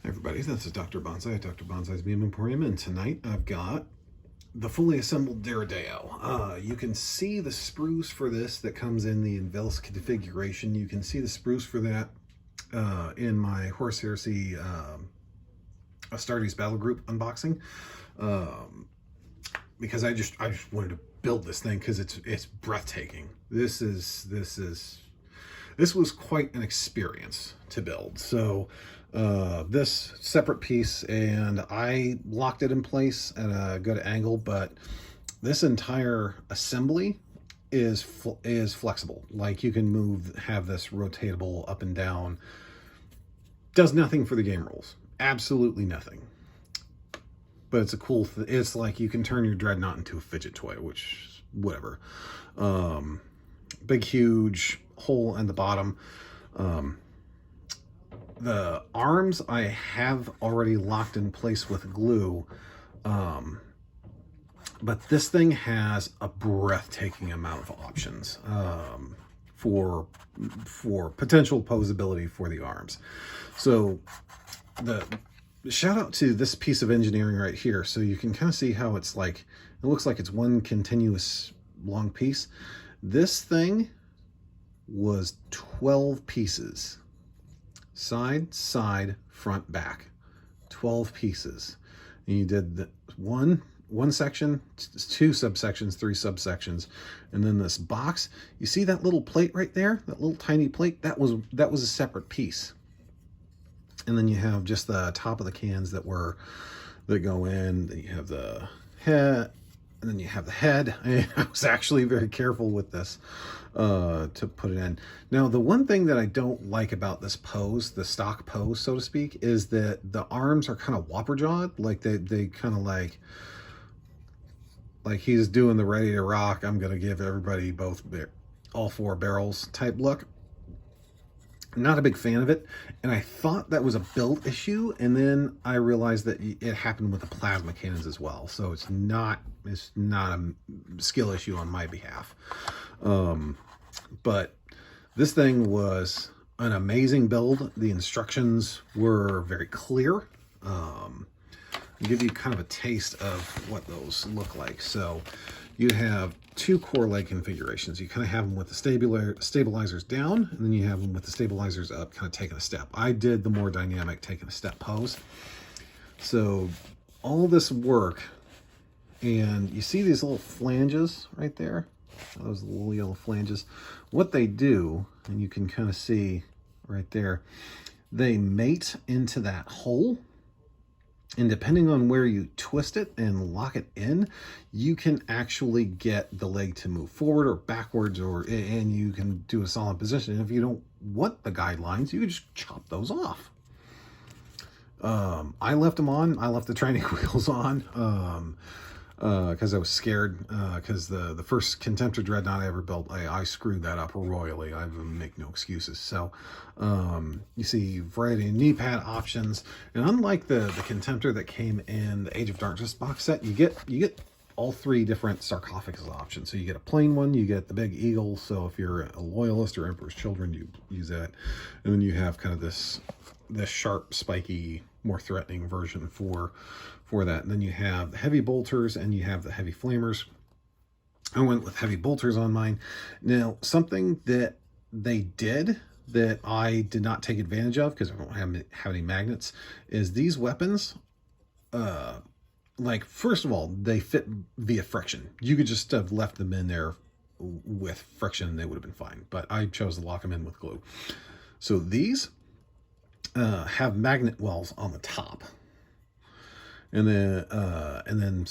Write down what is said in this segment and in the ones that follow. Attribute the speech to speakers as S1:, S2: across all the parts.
S1: Hi everybody, this is Dr. Bonsai at Dr. Bonsai's Beam Emporium, and tonight I've got the fully assembled Deredeo. You can see the spruce for this that comes in the Invelis configuration. You can see the spruce for that in my Horse Heresy Astartes Battle Group unboxing, because I just wanted to build this thing because it's breathtaking. This was quite an experience to build. So this separate piece, and I locked it in place at a good angle, but this entire assembly is flexible. Like, you can have this rotatable up and down. Does nothing for the game rules. Absolutely nothing. But it's a cool it's like you can turn your Dreadnought into a fidget toy, which, whatever. Big, huge hole in the bottom. The arms I have already locked in place with glue, but this thing has a breathtaking amount of options for potential posability for the arms. So the shout out to this piece of engineering right here. So you can kind of see how it's like, it looks like it's one continuous long piece. This thing was 12 pieces. Side, front, back. 12 pieces. And you did the one section, two subsections, three subsections, and then this box. You see that little plate right there? That little tiny plate? That was a separate piece. And then you have just the top of the cans that go in. Then you have the head, and then you have the head. And I was actually very careful with this to put it in. Now, the one thing that I don't like about this pose, the stock pose, so to speak, is that the arms are kind of whopper jawed. Like they kind of like he's doing the ready to rock, I'm gonna give everybody all four barrels type look. Not a big fan of it, and I thought that was a build issue, and then I realized that it happened with the plasma cannons as well. So it's not a skill issue on my behalf. But this thing was an amazing build. The instructions were very clear. I'll give you kind of a taste of what those look like. So you have two core leg configurations. You kind of have them with the stabilizers down, and then you have them with the stabilizers up, kind of taking a step. I did the more dynamic taking a step pose. So all this work, and you see these little flanges right there? Those little yellow flanges. What they do, and you can kind of see right there, they mate into that hole. And depending on where you twist it and lock it in, you can actually get the leg to move forward or backwards, and you can do a solid position. And if you don't want the guidelines, you can just chop those off. I left them on. I left the training wheels on because I was scared, because the first Contemptor Dreadnought I ever built, I screwed that up royally. I make no excuses. So you see variety of knee pad options, and unlike the Contemptor that came in the Age of Darkness box set, you get all three different sarcophagus options. So you get a plain one, you get the big eagle, so if you're a loyalist or Emperor's Children, you use that, and then you have kind of this sharp, spiky, more threatening version for that. And then you have the heavy bolters, and you have the heavy flamers. I went with heavy bolters on mine. Now, something that they did that I did not take advantage of because I don't have any magnets is these weapons. Like, first of all, they fit via friction. You could just have left them in there with friction and they would have been fine, but I chose to lock them in with glue. So these have magnet wells on the top, and then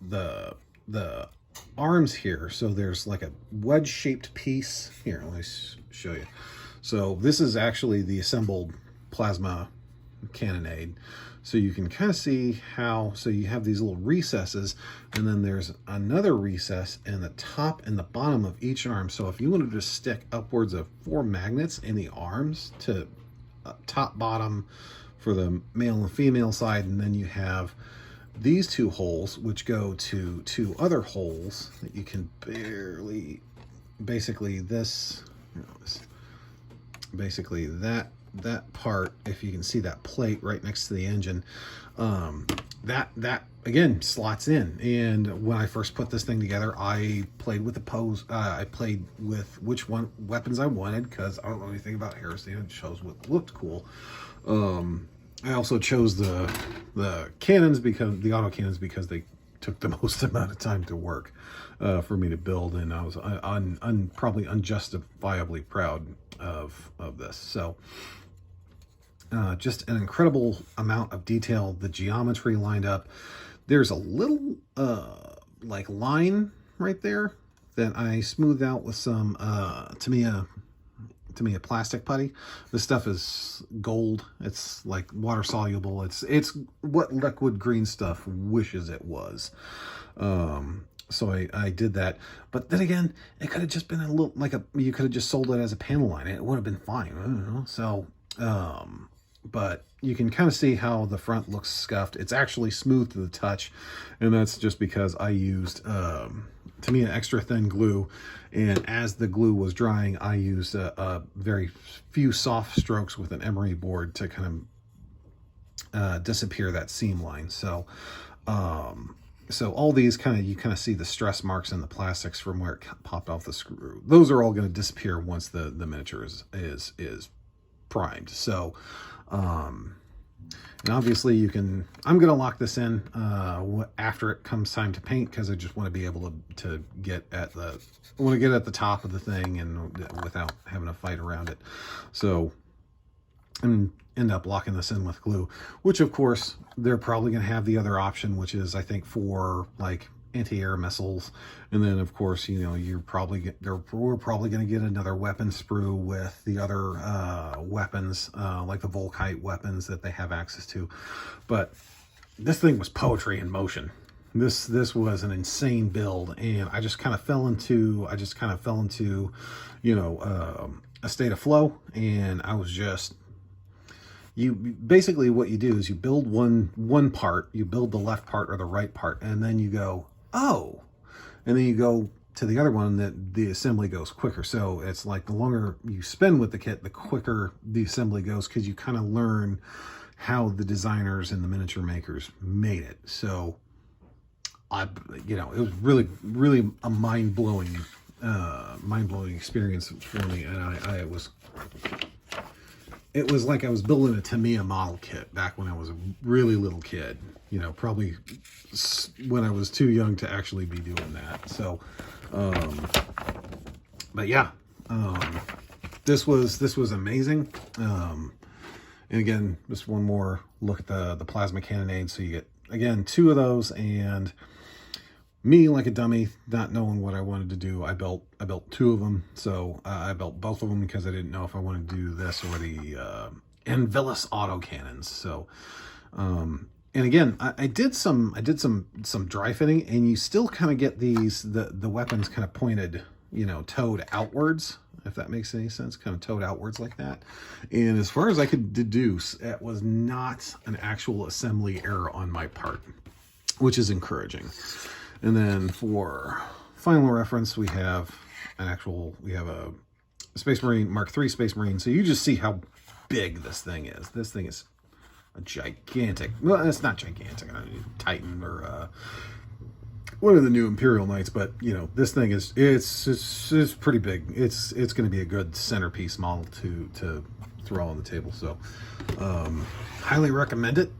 S1: the arms here. So there's like a wedge shaped piece here. Let me show you. So this is actually the assembled plasma cannonade. So you can kind of see how, so you have these little recesses, and then there's another recess in the top and the bottom of each arm. So if you wanted to stick upwards of 4 magnets in the arms to top, bottom for the male and female side, and then you have these two holes which go to 2 other holes that you can basically that that part, if you can see that plate right next to the engine, that again slots in. And when I first put this thing together, I played with the pose. I played with which weapons I wanted, because I don't know anything about Heresy. I chose what looked cool. I also chose the cannons, because the auto cannons, because they took the most amount of time to work for me to build, and I was probably unjustifiably proud of this. So just an incredible amount of detail. The geometry lined up. There's a little like line right there that I smoothed out with some Tamiya plastic putty. This stuff is gold. It's like water soluble. It's what liquid green stuff wishes it was. So I did that. But then again, it could have just been a little like you could have just sold it as a panel line. It would have been fine. I don't know. So but you can kind of see how the front looks scuffed. It's actually smooth to the touch, and that's just because I used Tamiya extra thin glue, and as the glue was drying, I used a very few soft strokes with an emery board to kind of disappear that seam line. So so all these you kind of see the stress marks in the plastics from where it popped off the screw. Those are all going to disappear once the miniature is primed. So and obviously I'm going to lock this in after it comes time to paint, because I just want to be able to get at the top of the thing and without having to fight around it. So and end up locking this in with glue, which of course they're probably going to have the other option, which is I think for like anti-air missiles. And then of course, we're probably going to get another weapon sprue with the other weapons, like the Volkite weapons that they have access to. But this thing was poetry in motion. This was an insane build, and I just kind of fell into a state of flow, and I was just basically what you do is you build one part, you build the left part or the right part, and then you go, oh, and then you go to the other one, that the assembly goes quicker. So it's like the longer you spend with the kit, the quicker the assembly goes, because you kind of learn how the designers and the miniature makers made it. So it was really, really a mind-blowing experience for me. And it was like I was building a Tamiya model kit back when I was a really little kid, probably when I was too young to actually be doing that. So, but yeah, this was amazing. And again, just one more look at the plasma cannonade. So you get, again, 2 of those, and me, like a dummy, not knowing what I wanted to do, I built 2 of them. So I built both of them because I didn't know if I wanted to do this or the Anvilus autocannons. So and again, I did some dry fitting, and you still kind of get the weapons kind of pointed, towed outwards, if that makes any sense, kind of towed outwards like that. And as far as I could deduce, it was not an actual assembly error on my part, which is encouraging. And then for final reference, we have a Space Marine Mark III Space Marine. So you just see how big this thing is. This thing is a gigantic. Well, it's not gigantic. Titan or one of the new Imperial Knights, but this thing is it's pretty big. It's going to be a good centerpiece model to throw on the table. So highly recommend it.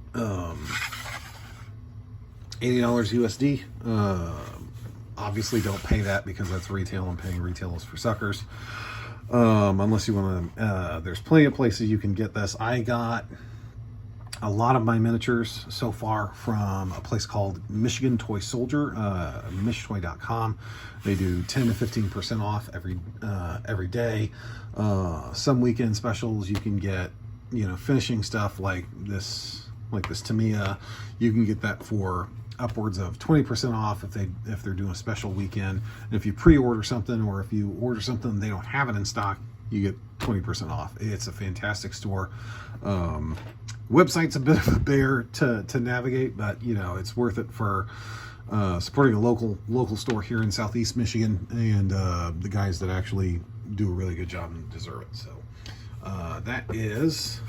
S1: $80 USD. Obviously don't pay that because that's retail, and paying retail is for suckers. Unless you want to, there's plenty of places you can get this. I got a lot of my miniatures so far from a place called Michigan Toy Soldier, mishtoy.com. They do 10 to 15% off every day. Some weekend specials you can get, finishing stuff like this Tamiya. You can get that for upwards of 20% off if they're doing a special weekend. And if you pre-order something, or if you order something and they don't have it in stock, you get 20% off. It's a fantastic store. Website's a bit of a bear to navigate, but it's worth it for supporting a local store here in Southeast Michigan, and the guys that actually do a really good job and deserve it. So That is,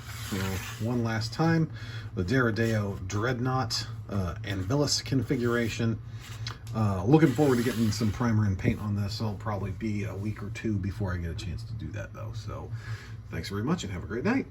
S1: one last time, the Deredeo Dreadnought Anvilus configuration. Looking forward to getting some primer and paint on this. It'll probably be a week or two before I get a chance to do that, though. So thanks very much and have a great night.